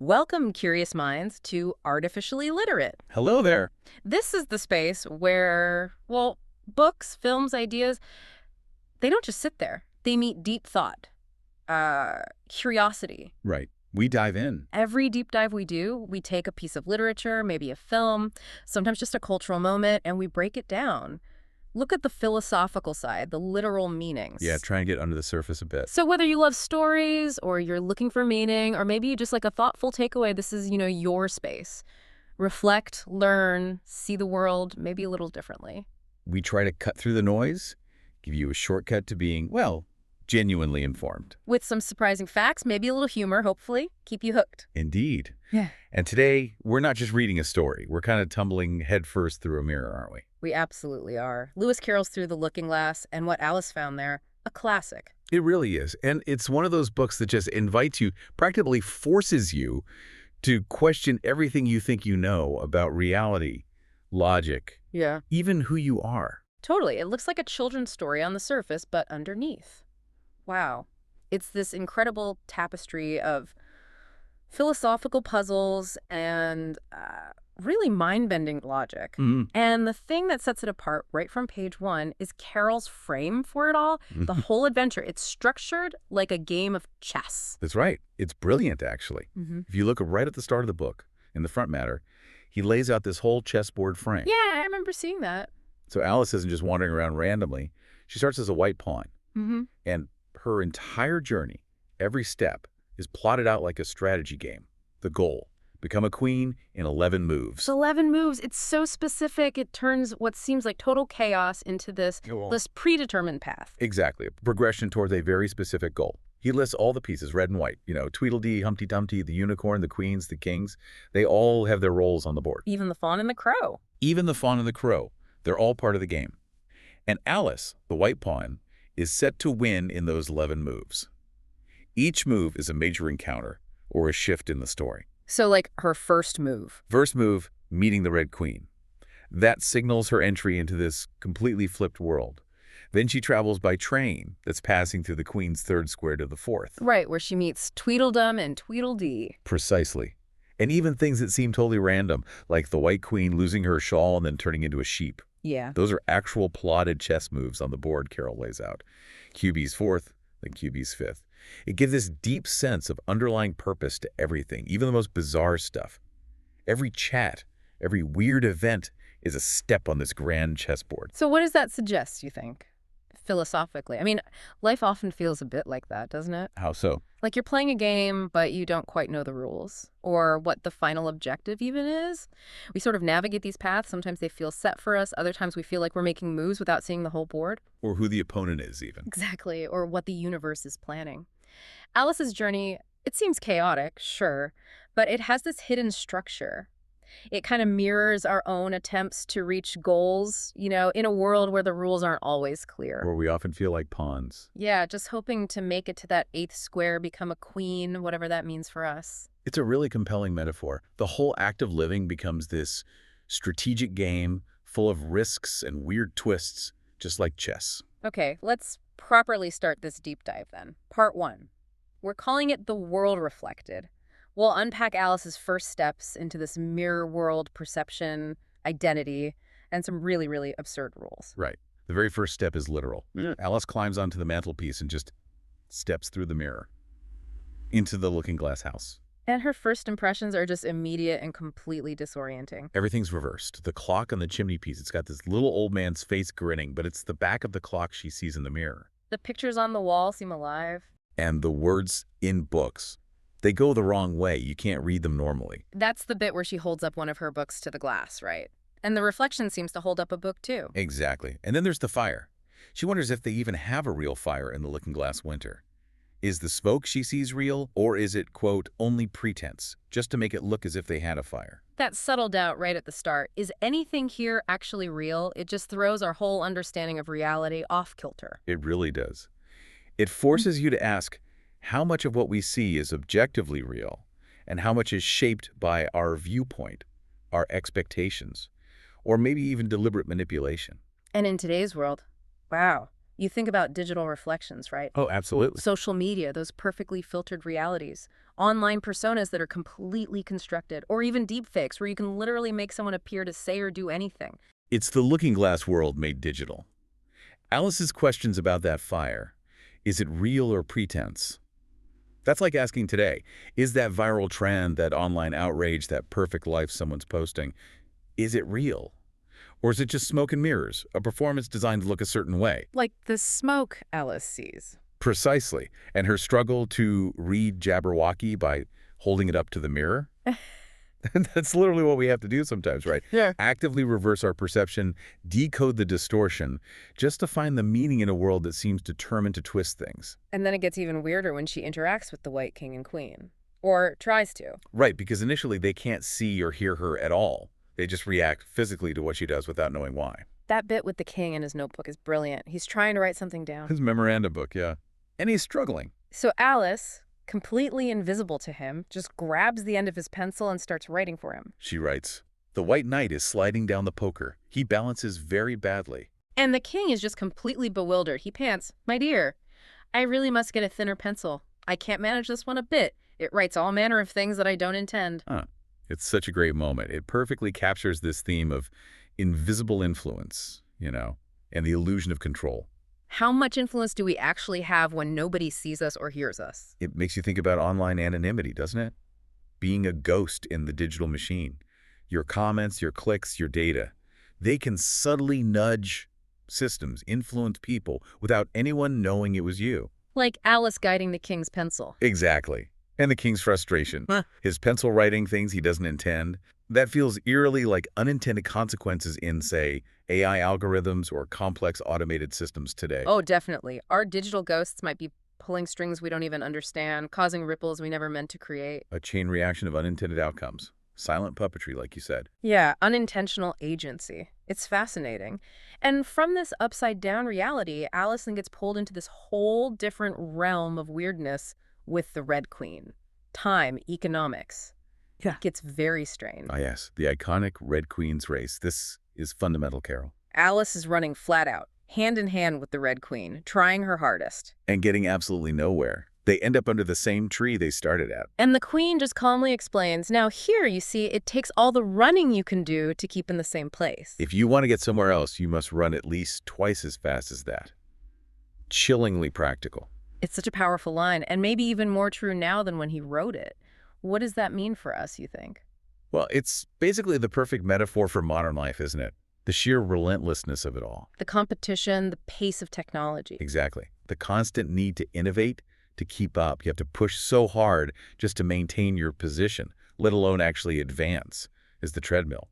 Welcome, curious minds, to Artificially Literate. Hello there. This is the space where, well, books, films, ideas, they don't just sit there. They meet deep thought, curiosity. Right. We dive in. Every deep dive we do, we take a piece of literature, maybe a film, sometimes just a cultural moment, and we break it down. Look at the philosophical side, the literal meanings. Yeah, try and get under the surface a bit. So whether you love stories or you're looking for meaning or maybe you just like a thoughtful takeaway, this is, your space. Reflect, learn, see the world maybe a little differently. We try to cut through the noise, give you a shortcut to being, well, genuinely informed. With some surprising facts, maybe a little humor, hopefully, keep you hooked. Indeed. Yeah. And today, we're not just reading a story. We're kind of tumbling headfirst through a mirror, aren't we? We absolutely are. Lewis Carroll's Through the Looking Glass and what Alice found there, a classic. It really is. And it's one of those books that just invites you, practically forces you to question everything you think you know about reality, logic, Yeah. even who you are. Totally. It looks like a children's story on the surface, but underneath. Wow. It's this incredible tapestry of philosophical puzzles and really mind-bending logic. And the thing that sets it apart right from page one is Carroll's frame for it all. The whole adventure, it's structured like a game of chess. That's right. It's brilliant, actually. If you look right at the start of the book, in the front matter, he lays out this whole chessboard frame. Yeah, I remember seeing that. So Alice isn't just wandering around randomly. She starts as a white pawn. And her entire journey, every step, is plotted out like a strategy game. The goal, become a queen in 11 moves. 11 moves. It's so specific. It turns what seems like total chaos into this predetermined path. Exactly. A progression towards a very specific goal. He lists all the pieces, red and white. Tweedledee, Humpty Dumpty, the unicorn, the queens, the kings. They all have their roles on the board. Even the fawn and the crow. Even the fawn and the crow. They're all part of the game. And Alice, the white pawn, is set to win in those 11 moves. Each move is a major encounter or a shift in the story. So like her first move. First move, meeting the Red Queen. That signals her entry into this completely flipped world. Then she travels by train that's passing through the Queen's third square to the fourth. Right, where she meets Tweedledum and Tweedledee. Precisely. And even things that seem totally random, like the White Queen losing her shawl and then turning into a sheep. Yeah. Those are actual plotted chess moves on the board Carroll lays out. QB's fourth, then QB's fifth. It gives this deep sense of underlying purpose to everything, even the most bizarre stuff. Every chat, every weird event is a step on this grand chessboard. So what does that suggest, you think, philosophically? I mean, life often feels a bit like that, doesn't it? How so? Like you're playing a game, but you don't quite know the rules or what the final objective even is. We sort of navigate these paths. Sometimes they feel set for us. Other times we feel like we're making moves without seeing the whole board. Or who the opponent is, even. Exactly, or what the universe is planning. Alice's journey, it seems chaotic, sure, but it has this hidden structure. It kind of mirrors our own attempts to reach goals, in a world where the rules aren't always clear. Where we often feel like pawns. Yeah, just hoping to make it to that 8th square, become a queen, whatever that means for us. It's a really compelling metaphor. The whole act of living becomes this strategic game full of risks and weird twists, just like chess. Okay, let's properly start this deep dive then. Part 1. We're calling it The World Reflected. We'll unpack Alice's first steps into this mirror world perception, identity, and some really, really absurd rules. Right. The very first step is literal. Alice climbs onto the mantelpiece and just steps through the mirror into the looking glass house. And her first impressions are just immediate and completely disorienting. Everything's reversed. The clock on the chimney piece, it's got this little old man's face grinning, but it's the back of the clock she sees in the mirror. The pictures on the wall seem alive. And the words in books, they go the wrong way. You can't read them normally. That's the bit where she holds up one of her books to the glass, right? And the reflection seems to hold up a book, too. Exactly. And then there's the fire. She wonders if they even have a real fire in the looking glass winter. Is the smoke she sees real, or is it, quote, only pretense, just to make it look as if they had a fire? That subtle doubt right at the start. Is anything here actually real? It just throws our whole understanding of reality off kilter. It really does. It forces you to ask how much of what we see is objectively real and how much is shaped by our viewpoint, our expectations, or maybe even deliberate manipulation. And in today's world, wow, You think about digital reflections, right? Oh, absolutely. Social media, those perfectly filtered realities, online personas that are completely constructed, or even deepfakes where you can literally make someone appear to say or do anything. It's the looking glass world made digital. Alice's questions about that fire, is it real or pretense? That's like asking today, is that viral trend, that online outrage, that perfect life someone's posting, is it real? Or is it just smoke and mirrors, a performance designed to look a certain way? Like the smoke Alice sees. Precisely. And her struggle to read Jabberwocky by holding it up to the mirror? That's literally what we have to do sometimes, right? Yeah. Actively reverse our perception, decode the distortion, just to find the meaning in a world that seems determined to twist things. And then it gets even weirder when she interacts with the White King and Queen. Or tries to. Right, because initially they can't see or hear her at all. They just react physically to what she does without knowing why. That bit with the king in his notebook is brilliant. He's trying to write something down. His memorandum book, yeah. And he's struggling. So Alice, completely invisible to him, just grabs the end of his pencil and starts writing for him. She writes, "The White Knight is sliding down the poker. He balances very badly." And the king is just completely bewildered. He pants, "My dear, I really must get a thinner pencil. I can't manage this one a bit. It writes all manner of things that I don't intend." Huh. It's such a great moment. It perfectly captures this theme of invisible influence, and the illusion of control. How much influence do we actually have when nobody sees us or hears us? It makes you think about online anonymity, doesn't it? Being a ghost in the digital machine. Your comments, your clicks, your data. They can subtly nudge systems, influence people, without anyone knowing it was you. Like Alice guiding the king's pencil. Exactly. And the king's frustration. His pencil writing things he doesn't intend. That feels eerily like unintended consequences in, say, AI algorithms or complex automated systems today. Oh, definitely. Our digital ghosts might be pulling strings we don't even understand, causing ripples we never meant to create. A chain reaction of unintended outcomes. Silent puppetry, like you said. Yeah, unintentional agency. It's fascinating. And from this upside-down reality, Allison gets pulled into this whole different realm of weirdness with the Red Queen. Time, economics. Yeah. Gets very strange. Ah, yes, the iconic Red Queen's race. This is fundamental, Carol. Alice is running flat out, hand in hand with the Red Queen, trying her hardest. And getting absolutely nowhere. They end up under the same tree they started at. And the Queen just calmly explains, "Now here, you see, it takes all the running you can do to keep in the same place." If you want to get somewhere else, you must run at least twice as fast as that. Chillingly practical. It's such a powerful line, and maybe even more true now than when he wrote it. What does that mean for us, you think? Well, it's basically the perfect metaphor for modern life, isn't it? The sheer relentlessness of it all. The competition, the pace of technology. Exactly. The constant need to innovate, to keep up. You have to push so hard just to maintain your position, let alone actually advance, is the treadmill.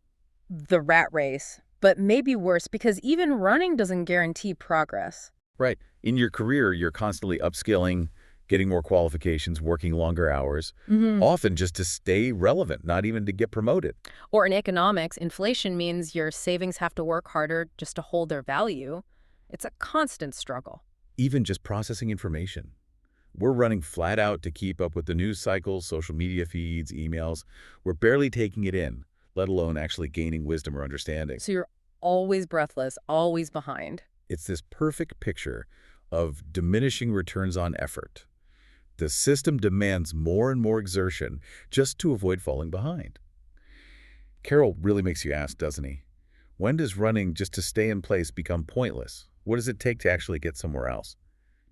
The rat race. But maybe worse, because even running doesn't guarantee progress. Right. In your career, you're constantly upskilling, getting more qualifications, working longer hours, often just to stay relevant, not even to get promoted. Or in economics, inflation means your savings have to work harder just to hold their value. It's a constant struggle. Even just processing information. We're running flat out to keep up with the news cycles, social media feeds, emails. We're barely taking it in, let alone actually gaining wisdom or understanding. So you're always breathless, always behind. It's this perfect picture of diminishing returns on effort. The system demands more and more exertion just to avoid falling behind. Carroll really makes you ask, doesn't he? When does running just to stay in place become pointless? What does it take to actually get somewhere else?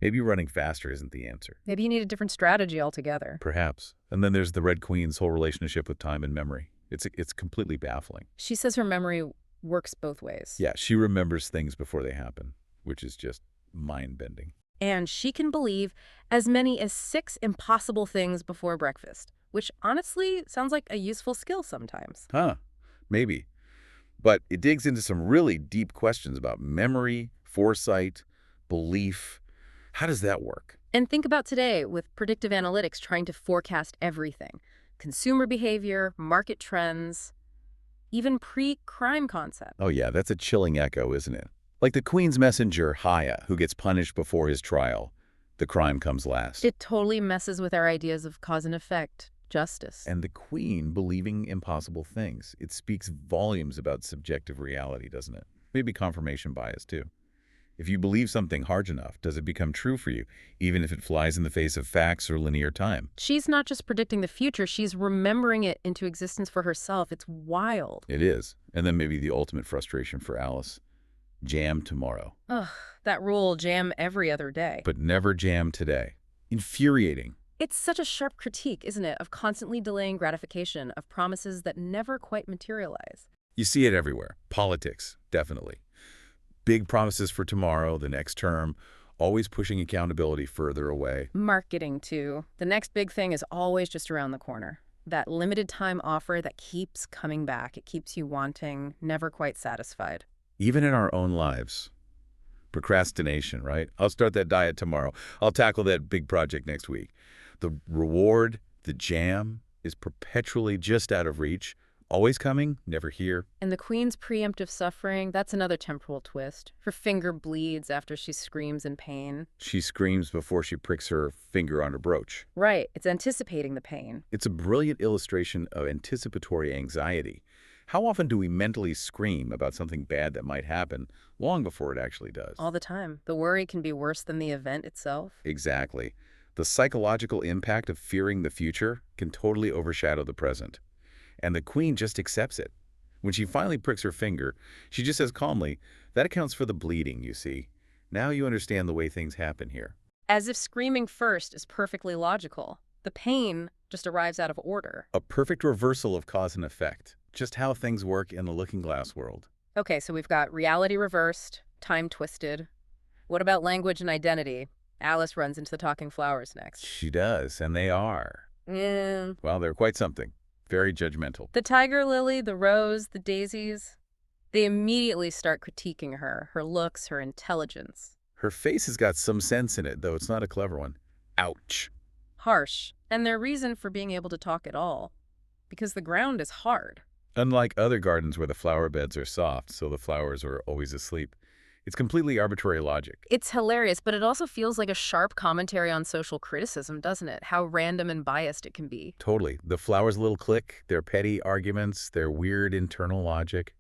Maybe running faster isn't the answer. Maybe you need a different strategy altogether. Perhaps. And then there's the Red Queen's whole relationship with time and memory. It's completely baffling. She says her memory works both ways. Yeah, she remembers things before they happen, which is just mind-bending. And she can believe as many as 6 impossible things before breakfast, which honestly sounds like a useful skill sometimes. Huh, maybe. But it digs into some really deep questions about memory, foresight, belief. How does that work? And think about today with predictive analytics trying to forecast everything. Consumer behavior, market trends, even pre-crime concept. Oh yeah, that's a chilling echo, isn't it? Like the Queen's messenger, Haya, who gets punished before his trial. The crime comes last. It totally messes with our ideas of cause and effect, justice. And the Queen believing impossible things. It speaks volumes about subjective reality, doesn't it? Maybe confirmation bias, too. If you believe something hard enough, does it become true for you, even if it flies in the face of facts or linear time? She's not just predicting the future, she's remembering it into existence for herself. It's wild. It is. And then maybe the ultimate frustration for Alice. Jam tomorrow. Ugh, that rule, jam every other day. But never jam today. Infuriating. It's such a sharp critique, isn't it, of constantly delaying gratification, of promises that never quite materialize. You see it everywhere. Politics, definitely. Big promises for tomorrow, the next term, always pushing accountability further away. Marketing, too. The next big thing is always just around the corner. That limited time offer that keeps coming back. It keeps you wanting, never quite satisfied. Even in our own lives. Procrastination, right? I'll start that diet tomorrow. I'll tackle that big project next week. The reward, the jam, is perpetually just out of reach. Always coming, never here. And the queen's preemptive suffering, that's another temporal twist. Her finger bleeds after she screams in pain. She screams before she pricks her finger on her brooch. Right, it's anticipating the pain. It's a brilliant illustration of anticipatory anxiety. How often do we mentally scream about something bad that might happen long before it actually does? All the time. The worry can be worse than the event itself. Exactly. The psychological impact of fearing the future can totally overshadow the present. And the queen just accepts it. When she finally pricks her finger, she just says calmly, "That accounts for the bleeding, you see. Now you understand the way things happen here." As if screaming first is perfectly logical. The pain just arrives out of order. A perfect reversal of cause and effect. Just how things work in the looking glass world. Okay, so we've got reality reversed, time twisted. What about language and identity? Alice runs into the talking flowers next. She does, and they are. Yeah. Well, they're quite something. Very judgmental. The tiger lily, the rose, the daisies, they immediately start critiquing her, her looks, her intelligence. Her face has got some sense in it, though it's not a clever one. Ouch. Harsh. And their reason for being able to talk at all. Because the ground is hard. Unlike other gardens where the flower beds are soft, so the flowers are always asleep, it's completely arbitrary logic. It's hilarious, but it also feels like a sharp commentary on social criticism, doesn't it? How random and biased it can be. Totally. The flowers' little clique, their petty arguments, their weird internal logic.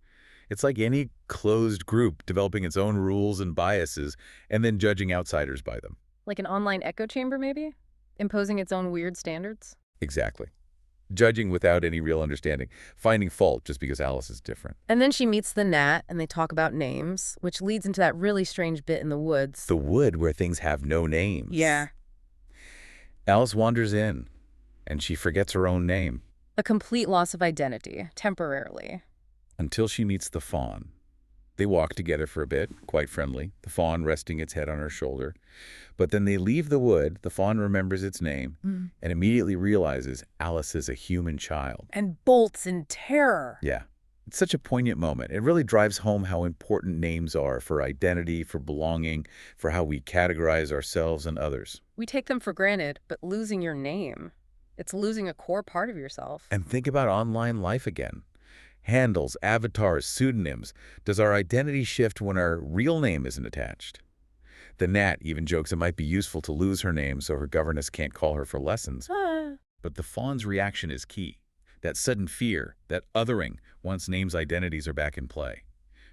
It's like any closed group developing its own rules and biases and then judging outsiders by them. Like an online echo chamber, maybe? Imposing its own weird standards? Exactly. Judging without any real understanding, finding fault just because Alice is different. And then she meets the gnat, and they talk about names, which leads into that really strange bit in the woods. The wood where things have no names. Yeah. Alice wanders in, and she forgets her own name. A complete loss of identity, temporarily. Until she meets the fawn. They walk together for a bit, quite friendly, the fawn resting its head on her shoulder. But then they leave the wood, the fawn remembers its name, and immediately realizes Alice is a human child. And bolts in terror. Yeah. It's such a poignant moment. It really drives home how important names are for identity, for belonging, for how we categorize ourselves and others. We take them for granted, but losing your name, it's losing a core part of yourself. And think about online life again. Handles, avatars, pseudonyms. Does our identity shift when our real name isn't attached? The gnat even jokes it might be useful to lose her name so her governess can't call her for lessons. But the fawn's reaction is key. That sudden fear, that othering, once names' identities are back in play.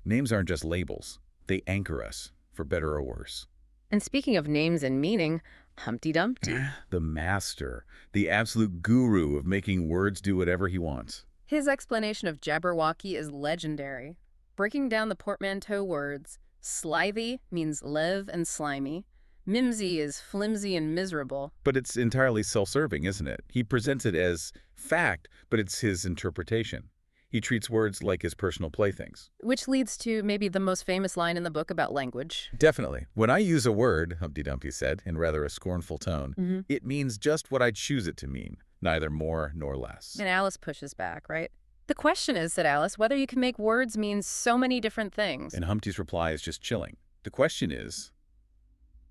Names aren't just labels. They anchor us, for better or worse. And speaking of names and meaning, Humpty Dumpty. The master, the absolute guru of making words do whatever he wants. His explanation of Jabberwocky is legendary. Breaking down the portmanteau words, slithy means lev and slimy. Mimsy is flimsy and miserable. But it's entirely self-serving, isn't it? He presents it as fact, but it's his interpretation. He treats words like his personal playthings. Which leads to maybe the most famous line in the book about language. Definitely. When I use a word, Humpty Dumpty said, in rather a scornful tone, it means just what I choose it to mean, neither more nor less. And Alice pushes back, right? The question is, said Alice, whether you can make words mean so many different things. And Humpty's reply is just chilling. The question is,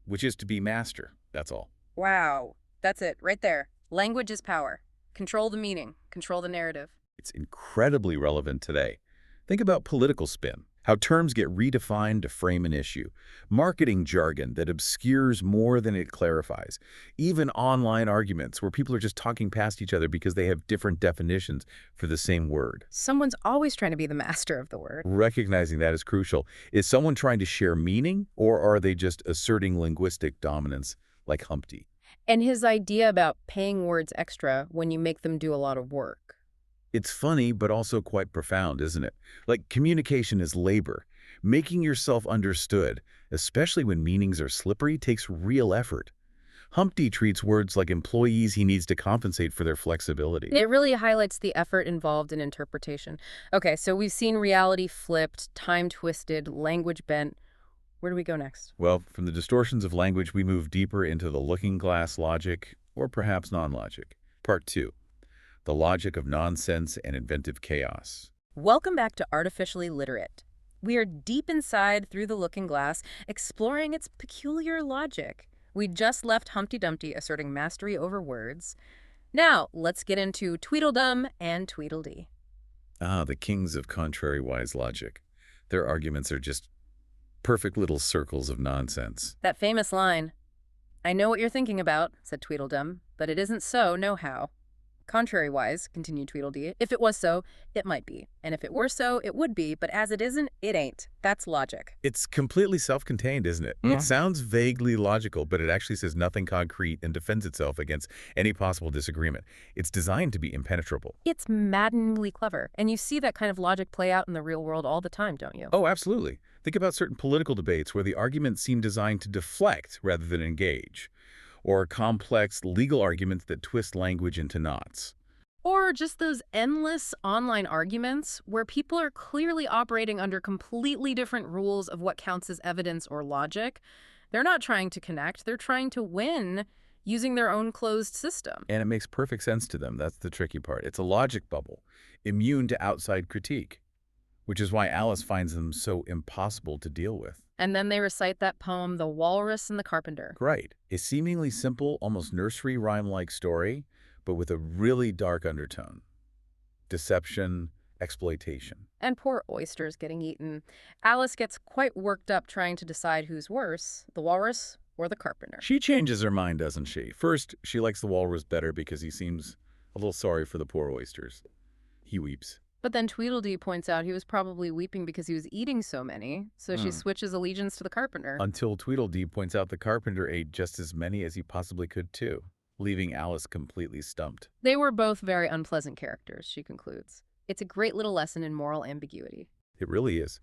which is to be master, that's all. Wow. That's it, right there. Language is power. Control the meaning. Control the narrative. It's incredibly relevant today. Think about political spin. How terms get redefined to frame an issue. Marketing jargon that obscures more than it clarifies. Even online arguments where people are just talking past each other because they have different definitions for the same word. Someone's always trying to be the master of the word. Recognizing that is crucial. Is someone trying to share meaning, or are they just asserting linguistic dominance like Humpty? And his idea about paying words extra when you make them do a lot of work. It's funny, but also quite profound, isn't it? Like, communication is labor. Making yourself understood, especially when meanings are slippery, takes real effort. Humpty treats words like employees he needs to compensate for their flexibility. It really highlights the effort involved in interpretation. Okay, so we've seen reality flipped, time twisted, language bent. Where do we go next? Well, from the distortions of language, we move deeper into the looking-glass logic, or perhaps non-logic. Part 2. The logic of nonsense and inventive chaos. Welcome back to Artificially Literate. We are deep inside through the looking glass, exploring its peculiar logic. We just left Humpty Dumpty asserting mastery over words. Now, let's get into Tweedledum and Tweedledee. Ah, the kings of contrary-wise logic. Their arguments are just perfect little circles of nonsense. That famous line, "I know what you're thinking about," said Tweedledum, "but it isn't so, nohow." Contrary-wise, continued Tweedledee, if it was so, it might be. And if it were so, it would be. But as it isn't, it ain't. That's logic. It's completely self-contained, isn't it? It sounds vaguely logical, but it actually says nothing concrete and defends itself against any possible disagreement. It's designed to be impenetrable. It's maddeningly clever. And you see that kind of logic play out in the real world all the time, don't you? Oh, absolutely. Think about certain political debates where the arguments seem designed to deflect rather than engage, or complex legal arguments that twist language into knots. Or just those endless online arguments where people are clearly operating under completely different rules of what counts as evidence or logic. They're not trying to connect, they're trying to win using their own closed system. And it makes perfect sense to them. That's the tricky part. It's a logic bubble, immune to outside critique, which is why Alice finds them so impossible to deal with. And then they recite that poem, The Walrus and the Carpenter. Right. A seemingly simple, almost nursery rhyme-like story, but with a really dark undertone. Deception, exploitation. And poor oysters getting eaten. Alice gets quite worked up trying to decide who's worse, the walrus or the carpenter. She changes her mind, doesn't she? First, she likes the walrus better because he seems a little sorry for the poor oysters. He weeps. But then Tweedledee points out he was probably weeping because he was eating so many, so she switches allegiance to the carpenter. Until Tweedledee points out the carpenter ate just as many as he possibly could too, leaving Alice completely stumped. They were both very unpleasant characters, she concludes. It's a great little lesson in moral ambiguity. It really is.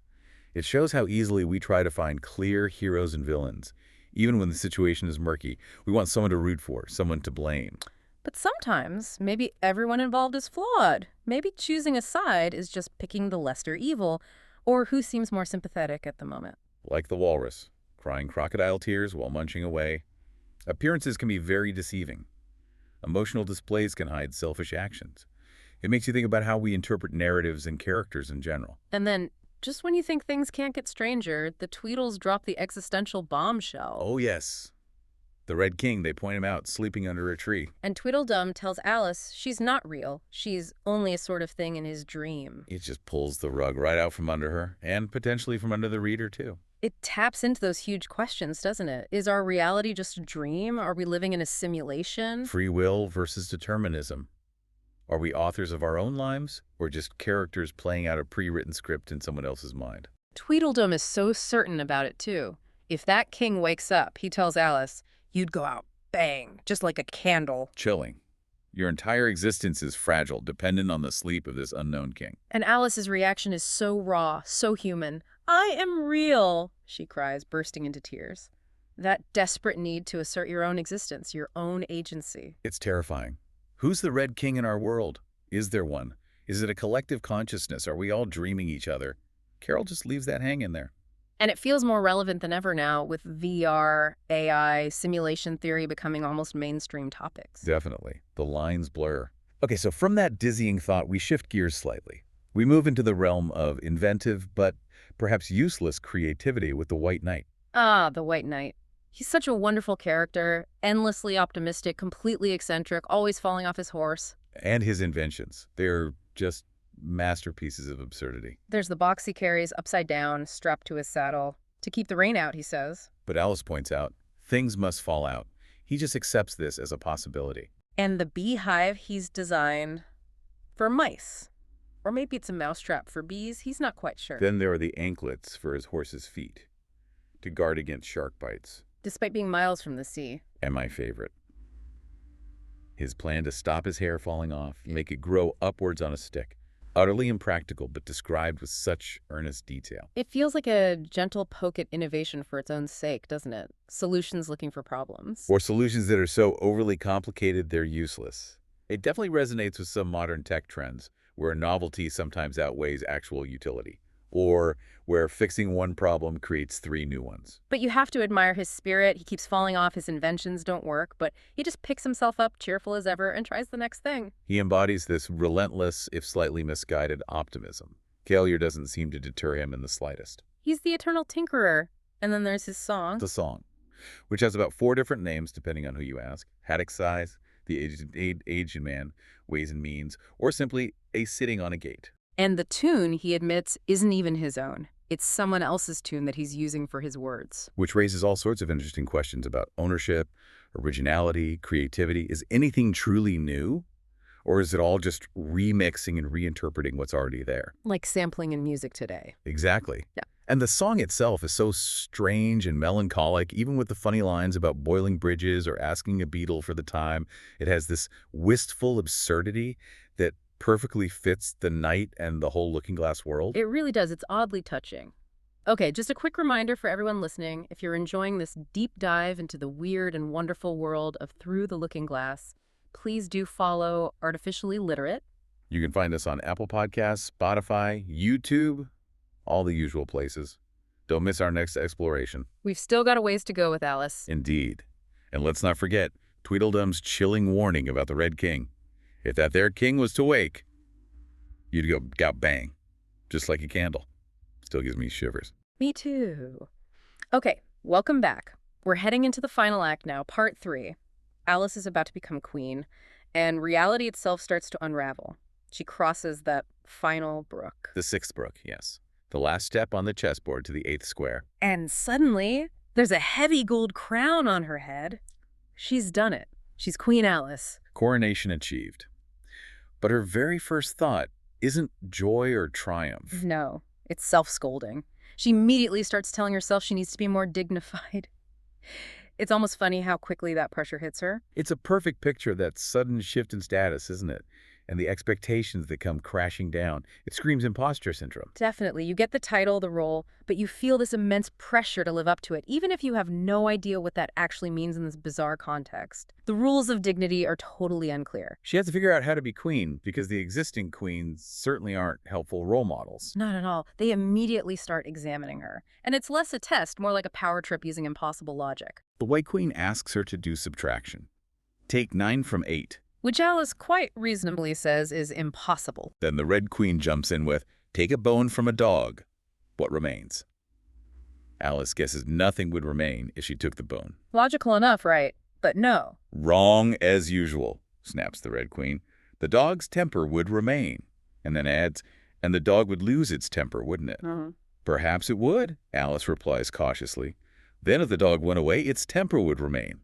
It shows how easily we try to find clear heroes and villains. Even when the situation is murky, we want someone to root for, someone to blame. But sometimes, maybe everyone involved is flawed. Maybe choosing a side is just picking the lesser evil, or who seems more sympathetic at the moment. Like the walrus, crying crocodile tears while munching away. Appearances can be very deceiving. Emotional displays can hide selfish actions. It makes you think about how we interpret narratives and characters in general. And then, just when you think things can't get stranger, the Tweedles drop the existential bombshell. Oh, yes. The Red King, they point him out, sleeping under a tree. And Tweedledum tells Alice she's not real. She's only a sort of thing in his dream. It just pulls the rug right out from under her, and potentially from under the reader, too. It taps into those huge questions, doesn't it? Is our reality just a dream? Are we living in a simulation? Free will versus determinism. Are we authors of our own lives, or just characters playing out a pre-written script in someone else's mind? Tweedledum is so certain about it, too. If that king wakes up, he tells Alice, you'd go out, bang, just like a candle. Chilling. Your entire existence is fragile, dependent on the sleep of this unknown king. And Alice's reaction is so raw, so human. I am real, she cries, bursting into tears. That desperate need to assert your own existence, your own agency. It's terrifying. Who's the Red King in our world? Is there one? Is it a collective consciousness? Are we all dreaming each other? Carroll just leaves that hanging there. And it feels more relevant than ever now with VR, AI, simulation theory becoming almost mainstream topics. Definitely. The lines blur. Okay, so from that dizzying thought, we shift gears slightly. We move into the realm of inventive, but perhaps useless creativity with the White Knight. Ah, the White Knight. He's such a wonderful character, endlessly optimistic, completely eccentric, always falling off his horse. And his inventions. They're just masterpieces of absurdity. There's the box he carries upside down, strapped to his saddle. To keep the rain out, he says. But Alice points out, things must fall out. He just accepts this as a possibility. And the beehive he's designed for mice. Or maybe it's a mousetrap for bees. He's not quite sure. Then there are the anklets for his horse's feet, to guard against shark bites. Despite being miles from the sea. And my favorite, his plan to stop his hair falling off, make it grow upwards on a stick. Utterly impractical, but described with such earnest detail. It feels like a gentle poke at innovation for its own sake, doesn't it? Solutions looking for problems. Or solutions that are so overly complicated they're useless. It definitely resonates with some modern tech trends, where novelty sometimes outweighs actual utility, or where fixing one problem creates 3 new ones. But you have to admire his spirit. He keeps falling off. His inventions don't work, but he just picks himself up, cheerful as ever, and tries the next thing. He embodies this relentless, if slightly misguided, optimism. Failure doesn't seem to deter him in the slightest. He's the eternal tinkerer. And then there's his song. The song, which has about 4 different names depending on who you ask. Haddock size, the aged man, ways and means, or simply a sitting on a gate. And the tune, he admits, isn't even his own. It's someone else's tune that he's using for his words. Which raises all sorts of interesting questions about ownership, originality, creativity. Is anything truly new? Or is it all just remixing and reinterpreting what's already there? Like sampling in music today. Exactly. Yeah. And the song itself is so strange and melancholic, even with the funny lines about boiling bridges or asking a beetle for the time. It has this wistful absurdity that perfectly fits the night and the whole Looking Glass world. It really does. It's oddly touching. Okay, just a quick reminder for everyone listening. If you're enjoying this deep dive into the weird and wonderful world of Through the Looking Glass, please do follow Artificially Literate. You can find us on Apple Podcasts, Spotify, YouTube, all the usual places. Don't miss our next exploration. We've still got a ways to go with Alice. Indeed. And let's not forget Tweedledum's chilling warning about the Red King. If that there king was to wake, you'd go gout bang, just like a candle. Still gives me shivers. Me too. Okay, welcome back. We're heading into the final act now, part 3. Alice is about to become queen, and reality itself starts to unravel. She crosses that final brook. The 6th brook, yes. The last step on the chessboard to the 8th square. And suddenly, there's a heavy gold crown on her head. She's done it. She's Queen Alice. Coronation achieved. But her very first thought isn't joy or triumph. No, it's self-scolding. She immediately starts telling herself she needs to be more dignified. It's almost funny how quickly that pressure hits her. It's a perfect picture of that sudden shift in status, isn't it? And the expectations that come crashing down. It screams imposter syndrome. Definitely. You get the title, the role, but you feel this immense pressure to live up to it, even if you have no idea what that actually means in this bizarre context. The rules of dignity are totally unclear. She has to figure out how to be queen, because the existing queens certainly aren't helpful role models. Not at all. They immediately start examining her. And it's less a test, more like a power trip using impossible logic. The White Queen asks her to do subtraction. Take 9 from 8. Which Alice quite reasonably says is impossible. Then the Red Queen jumps in with, take a bone from a dog. What remains? Alice guesses nothing would remain if she took the bone. Logical enough, right? But no. Wrong as usual, snaps the Red Queen. The dog's temper would remain. And then adds, and the dog would lose its temper, wouldn't it? Perhaps it would, Alice replies cautiously. Then if the dog went away, its temper would remain.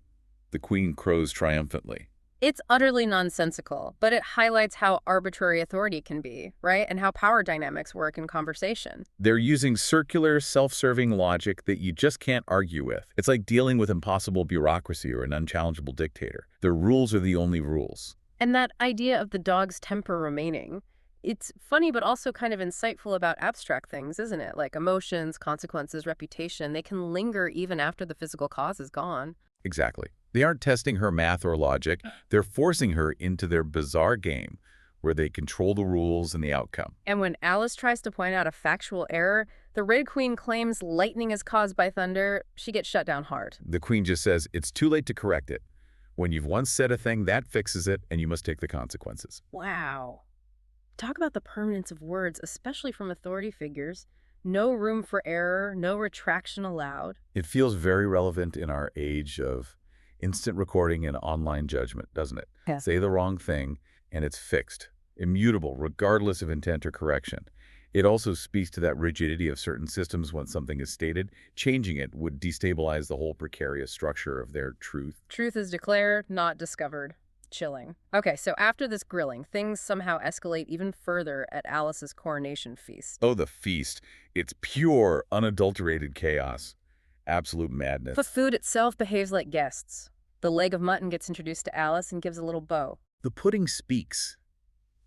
The Queen crows triumphantly. It's utterly nonsensical, but it highlights how arbitrary authority can be, right? And how power dynamics work in conversation. They're using circular, self-serving logic that you just can't argue with. It's like dealing with impossible bureaucracy or an unchallengeable dictator. Their rules are the only rules. And that idea of the dog's temper remaining, it's funny but also kind of insightful about abstract things, isn't it? Like emotions, consequences, reputation, they can linger even after the physical cause is gone. Exactly. They aren't testing her math or logic. They're forcing her into their bizarre game where they control the rules and the outcome. And when Alice tries to point out a factual error, the Red Queen claims lightning is caused by thunder. She gets shut down hard. The Queen just says, it's too late to correct it. When you've once said a thing, that fixes it, and you must take the consequences. Wow. Talk about the permanence of words, especially from authority figures. No room for error, no retraction allowed. It feels very relevant in our age of instant recording and online judgment, doesn't it? Yeah. Say the wrong thing, and it's fixed. immutable, regardless of intent or correction. It also speaks to that rigidity of certain systems. Once something is stated, changing it would destabilize the whole precarious structure of their truth. Truth is declared, not discovered. Chilling. Okay, so after this grilling, things somehow escalate even further at Alice's coronation feast. Oh, the feast. It's pure, unadulterated chaos. Absolute madness. The food itself behaves like guests. The leg of mutton gets introduced to Alice and gives a little bow. The pudding speaks.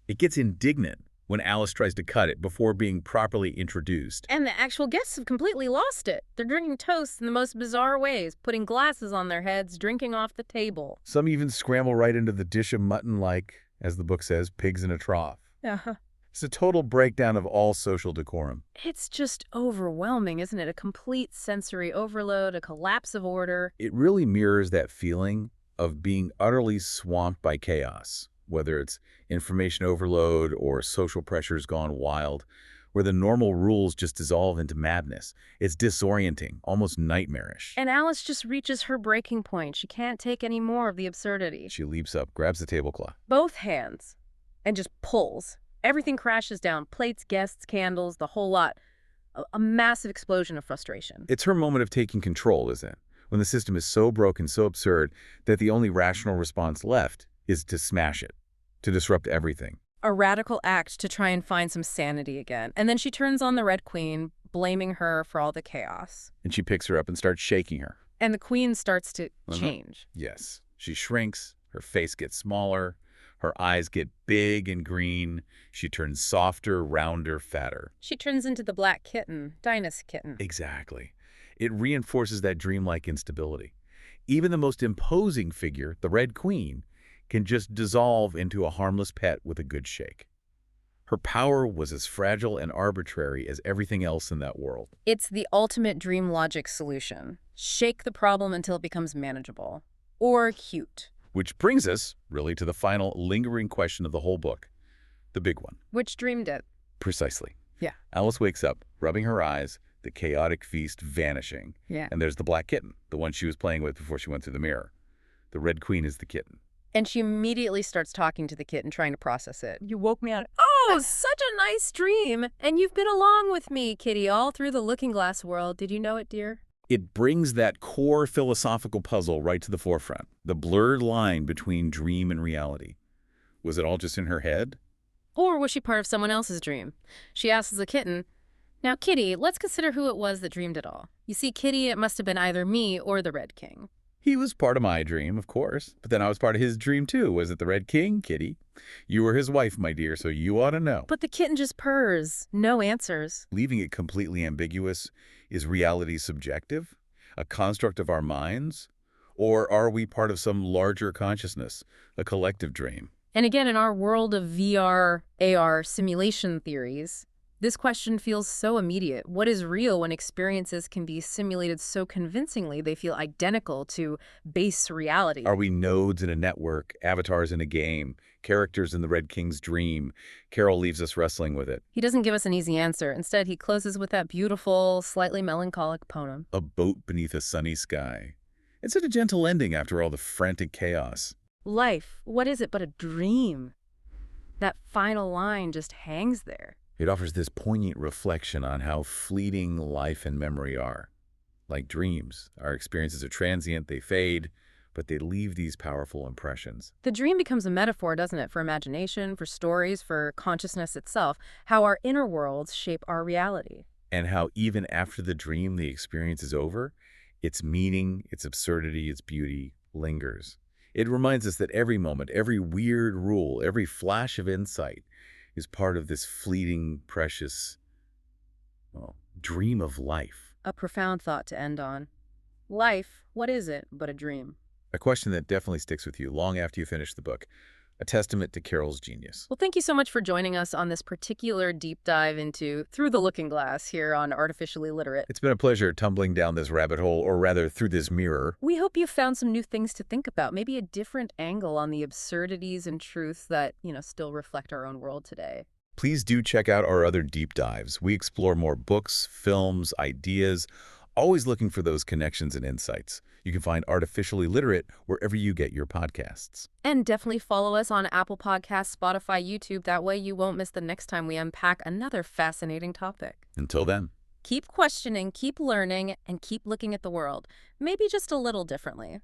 It gets indignant when Alice tries to cut it before being properly introduced. And the actual guests have completely lost it. They're drinking toast in the most bizarre ways, putting glasses on their heads, drinking off the table. Some even scramble right into the dish of mutton like, as the book says, pigs in a trough. Uh-huh. It's a total breakdown of all social decorum. It's just overwhelming, isn't it? A complete sensory overload, a collapse of order. It really mirrors that feeling of being utterly swamped by chaos, whether it's information overload or social pressures gone wild, where the normal rules just dissolve into madness. It's disorienting, almost nightmarish. And Alice just reaches her breaking point. She can't take any more of the absurdity. She leaps up, grabs the tablecloth. Both hands, and just pulls. Everything crashes down. Plates, guests, candles, the whole lot. A massive explosion of frustration. It's her moment of taking control, isn't it? When the system is so broken, so absurd, that the only rational response left is to smash it, to disrupt everything. A radical act to try and find some sanity again. And then she turns on the Red Queen, blaming her for all the chaos. And she picks her up and starts shaking her. And the Queen starts to change. Yes. She shrinks, her face gets smaller, her eyes get big and green. She turns softer, rounder, fatter. She turns into the black kitten, Dinah's kitten. Exactly. It reinforces that dreamlike instability. Even the most imposing figure, the Red Queen, can just dissolve into a harmless pet with a good shake. Her power was as fragile and arbitrary as everything else in that world. It's the ultimate dream logic solution. Shake the problem until it becomes manageable. Or cute. Which brings us, really, to the final lingering question of the whole book. The big one. Which dreamed it? Precisely. Yeah. Alice wakes up, rubbing her eyes, the chaotic feast vanishing. Yeah. And there's the black kitten, the one she was playing with before she went through the mirror. The Red Queen is the kitten. And she immediately starts talking to the kitten, trying to process it. You woke me out. Oh, such a nice dream. And you've been along with me, kitty, all through the looking glass world. Did you know it, dear? It brings that core philosophical puzzle right to the forefront, the blurred line between dream and reality. Was it all just in her head? Or was she part of someone else's dream? She asks the kitten, now, Kitty, let's consider who it was that dreamed it all. You see, Kitty, it must have been either me or the Red King. He was part of my dream, of course, but then I was part of his dream too. Was it the Red King, Kitty? You were his wife, my dear, so you ought to know. But the kitten just purrs. No answers. Leaving it completely ambiguous, is reality subjective? A construct of our minds? Or are we part of some larger consciousness, a collective dream? And again, in our world of VR, AR simulation theories, this question feels so immediate. What is real when experiences can be simulated so convincingly they feel identical to base reality? Are we nodes in a network, avatars in a game, characters in the Red King's dream? Carroll leaves us wrestling with it. He doesn't give us an easy answer. Instead, he closes with that beautiful, slightly melancholic poem. A boat beneath a sunny sky. It's such a gentle ending after all the frantic chaos. Life, what is it but a dream? That final line just hangs there. It offers this poignant reflection on how fleeting life and memory are. Like dreams, our experiences are transient, they fade, but they leave these powerful impressions. The dream becomes a metaphor, doesn't it, for imagination, for stories, for consciousness itself, how our inner worlds shape our reality. And how even after the dream, the experience is over, its meaning, its absurdity, its beauty lingers. It reminds us that every moment, every weird rule, every flash of insight is part of this fleeting, precious, dream of life. A profound thought to end on. Life, what is it but a dream? A question that definitely sticks with you long after you finish the book. A testament to Carroll's genius. Well, thank you so much for joining us on this particular deep dive into Through the Looking Glass here on Artificially Literate. It's been a pleasure tumbling down this rabbit hole, or rather through this mirror. We hope you found some new things to think about, maybe a different angle on the absurdities and truths that, still reflect our own world today. Please do check out our other deep dives. We explore more books, films, ideas, always looking for those connections and insights. You can find Artificially Literate wherever you get your podcasts. And definitely follow us on Apple Podcasts, Spotify, YouTube. That way you won't miss the next time we unpack another fascinating topic. Until then. Keep questioning, keep learning, and keep looking at the world, maybe just a little differently.